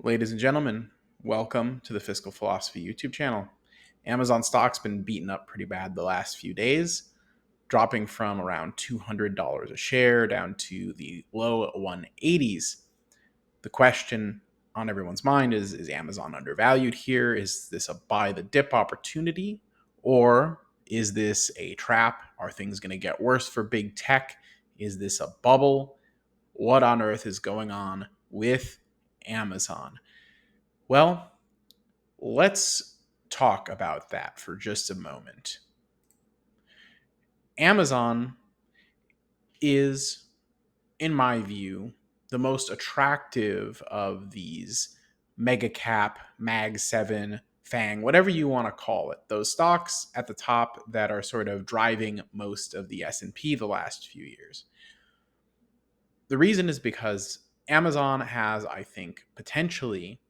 Ladies and gentlemen, welcome to the Fiscal Philosophy YouTube channel. Amazon stock's been beaten up pretty bad the last few days, dropping from around $200 a share down to the low 180s. The question on everyone's mind is Amazon undervalued here? Is this a buy the dip opportunity? Or is this a trap? Are things going to get worse for big tech? Is this a bubble? What on earth is going on with Amazon? Well, let's talk about that for just a moment. Amazon is, in my view, the most attractive of these mega cap, Mag 7, FANG, whatever you want to call it, those stocks at the top that are sort of driving most of the S&P the last few years. The reason is because Amazon has, I think, potentially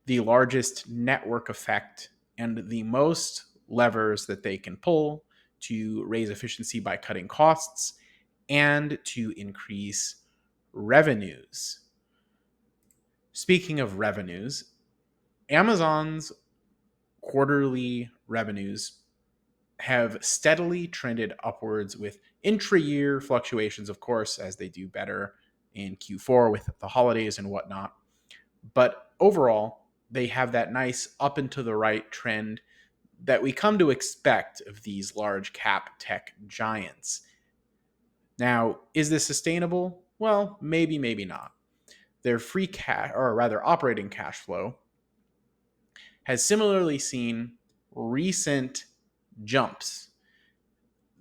the largest network effect and the most levers that they can pull to raise efficiency by cutting costs and to increase revenues. Speaking of revenues, Amazon's quarterly revenues have steadily trended upwards with intra-year fluctuations, of course, as they do better in Q4 with the holidays and whatnot. But overall, they have that nice up and to the right trend that we come to expect of these large cap tech giants. Now, is this sustainable? Well, maybe, maybe not. Their free cash, or rather operating cash flow, has similarly seen recent jumps.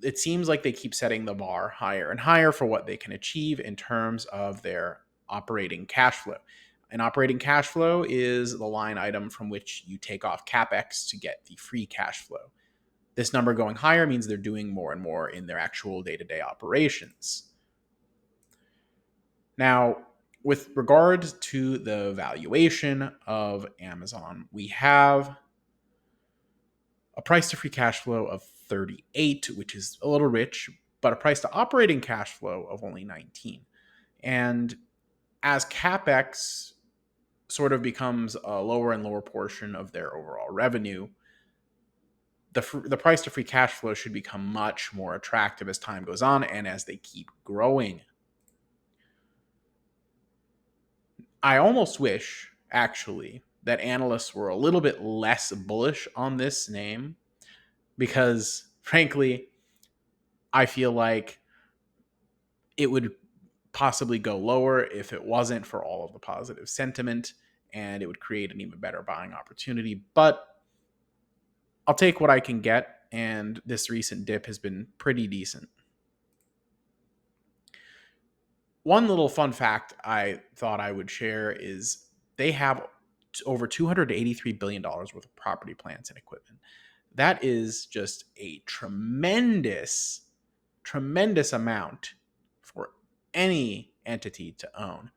It seems like they keep setting the bar higher and higher for what they can achieve in terms of their operating cash flow. And operating cash flow is the line item from which you take off CapEx to get the free cash flow. This number going higher means they're doing more and more in their actual day-to-day operations. Now, with regard to the valuation of Amazon, we have a price to free cash flow of 38, which is a little rich, but a price to operating cash flow of only 19. And as CapEx sort of becomes a lower and lower portion of their overall revenue, the price to free cash flow should become much more attractive as time goes on and as they keep growing. I almost wish, actually, that analysts were a little bit less bullish on this name because, frankly, I feel like it would possibly go lower if it wasn't for all of the positive sentiment, and it would create an even better buying opportunity. But I'll take what I can get, and this recent dip has been pretty decent. One little fun fact I thought I would share is they have over $283 billion worth of property, plants, and equipment. That is just a tremendous, tremendous amount for any entity to own.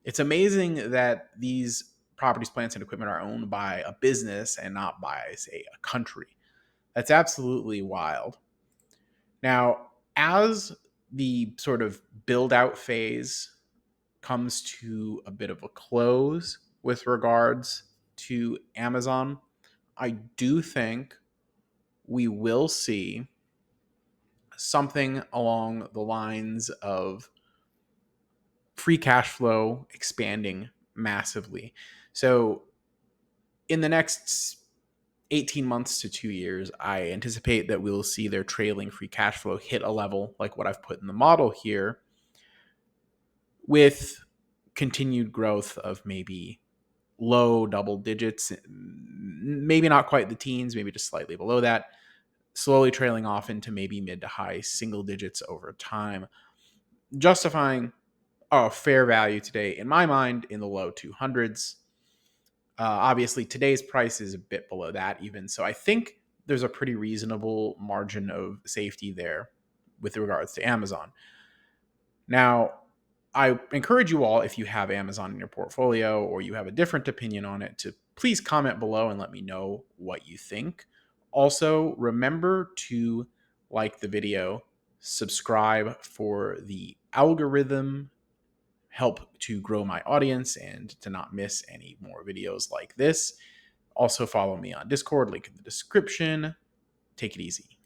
It's amazing that these properties, plants, and equipment are owned by a business and not by, say, a country. That's absolutely wild. Now, as the sort of build out phase comes to a bit of a close with regards to Amazon, I do think we will see something along the lines of free cash flow expanding massively. So in the next 18 months to 2 years, I anticipate that we'll see their trailing free cash flow hit a level like what I've put in the model here, with continued growth of maybe low double digits, maybe not quite the teens, maybe just slightly below that, slowly trailing off into maybe mid to high single digits over time, justifying a fair value today, in my mind, in the low 200s. Obviously, today's price is a bit below that even, so I think there's a pretty reasonable margin of safety there with regards to Amazon. Now, I encourage you all, if you have Amazon in your portfolio or you have a different opinion on it, to please comment below and let me know what you think. Also, remember to like the video, subscribe for the algorithm help to grow my audience and to not miss any more videos like this. Also, follow me on Discord, link in the description. Take it easy.